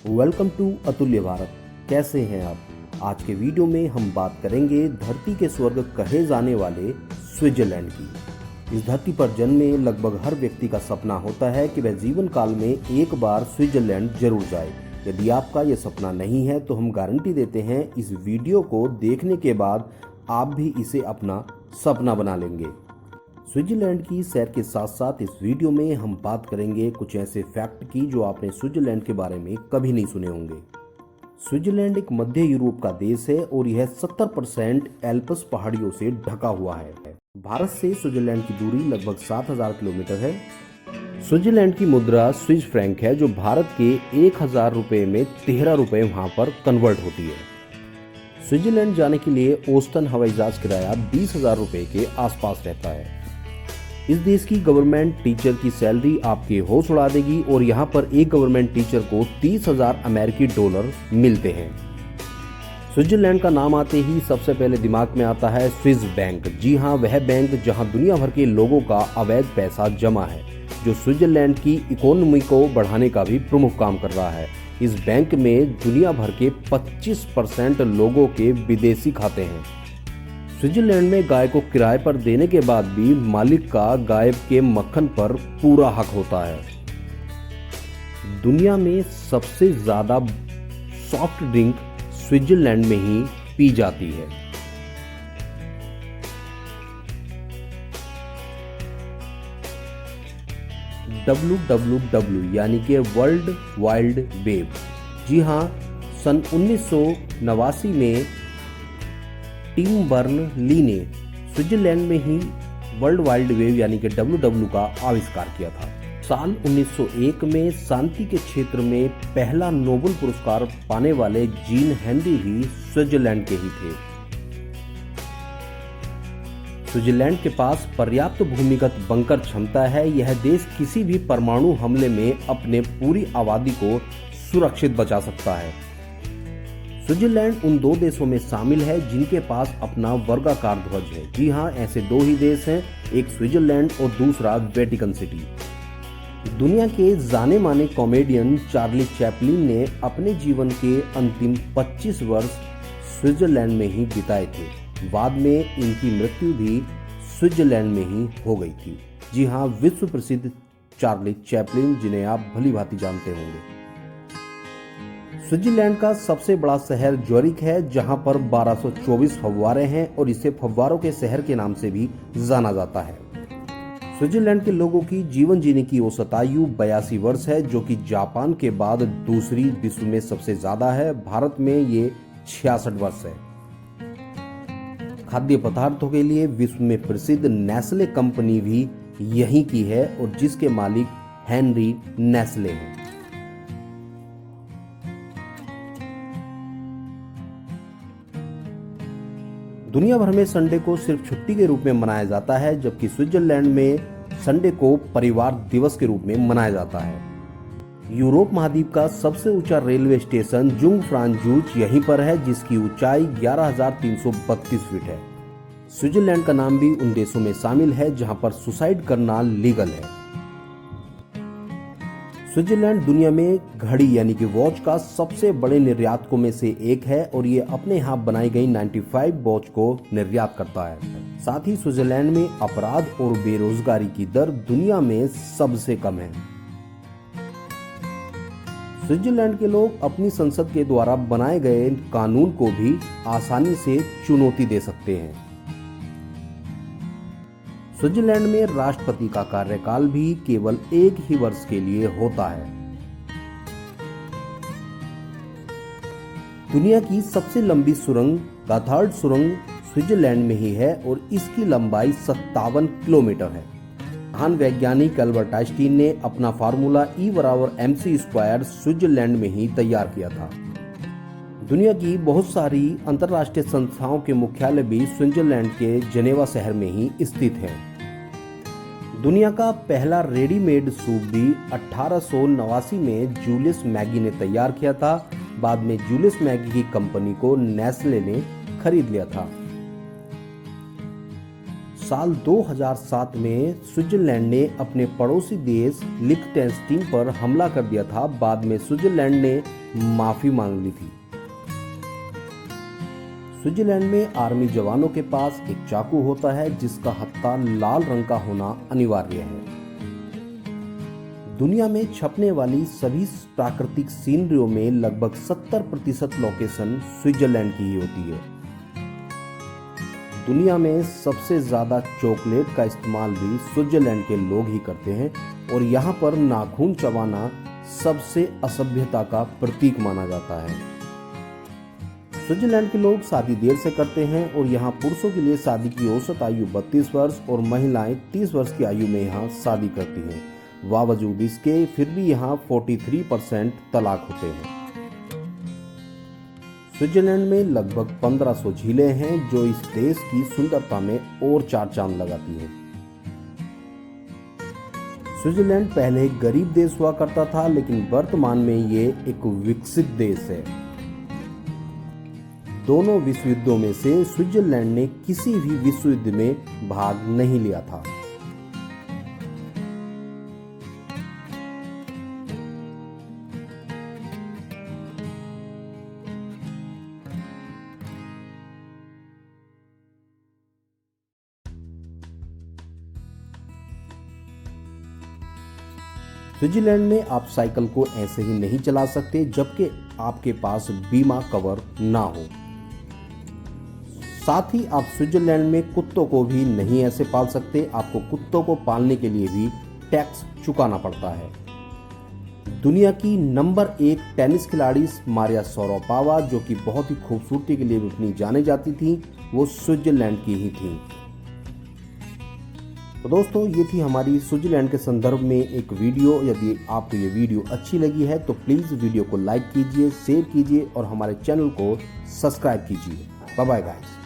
Welcome to अतुल्य भारत। कैसे हैं आप? आज के वीडियो में हम बात करेंगे धरती के स्वर्ग कहे जाने वाले स्विट्जरलैंड की। इस धरती पर जन्मे लगभग हर व्यक्ति का सपना होता है कि वह जीवन काल में एक बार स्विट्जरलैंड जरूर जाए। यदि आपका यह सपना नहीं है तो हम गारंटी देते हैं इस वीडियो को देखने के बाद आप भी इसे अपना सपना बना लेंगे। स्विट्जरलैंड की सैर के साथ साथ इस वीडियो में हम बात करेंगे कुछ ऐसे फैक्ट की जो आपने स्विट्जरलैंड के बारे में कभी नहीं सुने होंगे। स्विट्जरलैंड एक मध्य यूरोप का देश है और यह 70% एल्प्स पहाड़ियों से ढका हुआ है। भारत से स्विट्जरलैंड की दूरी लगभग 7000 किलोमीटर है। स्विट्जरलैंड की मुद्रा स्विस फ्रैंक है जो भारत के 1000 रुपये में 13 रुपये वहाँ पर कन्वर्ट होती है। स्विट्जरलैंड जाने के लिए औसतन हवाई जहाज किराया 20,000 रुपये के आसपास रहता है। इस देश की गवर्नमेंट टीचर की सैलरी आपके होश उड़ा देगी और यहाँ पर एक गवर्नमेंट टीचर को 30,000 अमेरिकी डॉलर मिलते हैं। स्विट्जरलैंड का नाम आते ही सबसे पहले दिमाग में आता है स्विस बैंक। जी हाँ, वह बैंक जहाँ दुनिया भर के लोगों का अवैध पैसा जमा है, जो स्विट्जरलैंड की इकोनॉमी को बढ़ाने का भी प्रमुख काम कर रहा है। इस बैंक में दुनिया भर के 25% लोगों के विदेशी खाते हैं। स्विट्जरलैंड में गाय को किराए पर देने के बाद भी मालिक का गाय के मक्खन पर पूरा हक होता है। दुनिया में सबसे ज्यादा सॉफ्ट ड्रिंक स्विट्जरलैंड में ही पी जाती है। WWW यानी कि वर्ल्ड वाइल्ड वेब। जी हाँ, सन 1989 में टिम बर्नर्स-ली ने स्विट्जरलैंड में ही वर्ल्ड वाइल्ड वेव यानी कि WWW का आविष्कार किया था। साल 1901 में शांति के क्षेत्र में पहला नोबेल पुरस्कार पाने वाले जीन हेनरी भी स्विट्जरलैंड के ही थे। स्विट्जरलैंड के पास पर्याप्त भूमिगत बंकर क्षमता है। यह देश किसी भी परमाणु हमले में अपने पूरी आबादी को सुरक्षित बचा सकता है। स्विट्जरलैंड उन दो देशों में शामिल है जिनके पास अपना वर्गाकार ध्वज है। जी हाँ, ऐसे दो ही देश हैं, एक स्विट्जरलैंड और दूसरा वेटिकन सिटी। दुनिया के जाने माने कॉमेडियन चार्ली चैपलिन ने अपने जीवन के अंतिम 25 वर्ष स्विट्जरलैंड में ही बिताए थे। बाद में इनकी मृत्यु भी स्विट्जरलैंड में ही हो गई थी। जी हाँ, विश्व प्रसिद्ध चार्ली चैपलिन, जिन्हें आप भली भांति जानते होंगे। स्विट्जरलैंड का सबसे बड़ा शहर ज्यूरिख है जहां पर 1224 फव्वारे हैं और इसे फव्वारों के शहर के नाम से भी जाना जाता है। स्विट्जरलैंड के लोगों की जीवन जीने की औसत आयु 82 वर्ष है, जो कि जापान के बाद दूसरी विश्व में सबसे ज्यादा है। भारत में ये 66 वर्ष है। खाद्य पदार्थों के लिए विश्व में प्रसिद्ध नेस्ले कंपनी भी यहीं की है और जिसके मालिक हेनरी नेस्ले हैं। दुनिया भर में संडे को सिर्फ छुट्टी के रूप में मनाया जाता है, जबकि स्विट्जरलैंड में संडे को परिवार दिवस के रूप में मनाया जाता है। यूरोप महाद्वीप का सबसे ऊंचा रेलवे स्टेशन जुंगफ्रांजूच यहीं पर है, जिसकी ऊंचाई 11,332 फीट है। स्विट्जरलैंड का नाम भी उन देशों में शामिल है जहां पर सुसाइड करना लीगल है। स्विट्जरलैंड दुनिया में घड़ी यानी कि वॉच का सबसे बड़े निर्यातकों में से एक है और ये अपने यहाँ बनाई गई 95 वॉच को निर्यात करता है। साथ ही स्विट्जरलैंड में अपराध और बेरोजगारी की दर दुनिया में सबसे कम है। स्विट्जरलैंड के लोग अपनी संसद के द्वारा बनाए गए कानून को भी आसानी से चुनौती दे सकते हैं। स्विट्जरलैंड में राष्ट्रपति का कार्यकाल भी केवल 1 ही वर्ष के लिए होता है। दुनिया की सबसे लंबी सुरंग गॉथार्ड सुरंग स्विट्जरलैंड में ही है और इसकी लंबाई 57 किलोमीटर है। महान वैज्ञानिक अल्बर्ट आइंस्टीन ने अपना फार्मूला E=mc² स्विट्जरलैंड में ही तैयार किया था। दुनिया की बहुत सारी अंतर्राष्ट्रीय संस्थाओं के मुख्यालय भी स्विट्जरलैंड के जेनेवा शहर में ही स्थित हैं। दुनिया का पहला रेडीमेड सूप भी 1889 में जूलियस मैगी ने तैयार किया था। बाद में जूलियस मैगी की कंपनी को नेस्ले ने खरीद लिया था। साल 2007 में स्विट्जरलैंड ने अपने पड़ोसी देश लिechtenstein पर हमला कर दिया था। बाद में स्विट्जरलैंड ने माफी मांग ली थी। स्विट्जरलैंड में आर्मी जवानों के पास एक चाकू होता है जिसका हत्था लाल रंग का होना अनिवार्य है। दुनिया में छपने वाली सभी प्राकृतिक सीनरियों में लगभग 70% लोकेशन स्विट्जरलैंड की ही होती है। दुनिया में सबसे ज्यादा चॉकलेट का इस्तेमाल भी स्विट्जरलैंड के लोग ही करते हैं और यहाँ पर नाखून चबाना सबसे असभ्यता का प्रतीक माना जाता है। स्विट्जरलैंड के लोग शादी देर से करते हैं और यहाँ पुरुषों के लिए शादी की औसत आयु 32 वर्ष और महिलाएं 30 वर्ष की आयु में यहाँ शादी करती हैं। बावजूद इसके फिर भी यहाँ 43% तलाक होते हैं। स्विट्जरलैंड में लगभग 1500 झीलें हैं जो इस देश की सुंदरता में और चार चांद लगाती हैं। स्विट्जरलैंड पहले एक गरीब देश हुआ करता था, लेकिन वर्तमान में ये एक विकसित देश है। दोनों विश्व युद्धों में से स्विट्जरलैंड ने किसी भी विश्व युद्ध में भाग नहीं लिया था। स्विट्जरलैंड में आप साइकिल को ऐसे ही नहीं चला सकते जबकि आपके पास बीमा कवर ना हो। साथ ही आप स्विट्जरलैंड में कुत्तों को भी नहीं ऐसे पाल सकते। आपको कुत्तों को पालने के लिए भी टैक्स चुकाना पड़ता है। दुनिया की नंबर 1 टेनिस खिलाड़ी मारिया शारापोवा, जो कि बहुत ही खूबसूरती के लिए भी अपनी जाने जाती थी, वो स्विट्जरलैंड की ही थी। तो दोस्तों, ये थी हमारी स्विट्जरलैंड के संदर्भ में एक वीडियो। यदि आपको ये वीडियो अच्छी लगी है तो प्लीज़ वीडियो को लाइक कीजिए, शेयर कीजिए और हमारे चैनल को सब्सक्राइब कीजिए। Bye bye guys.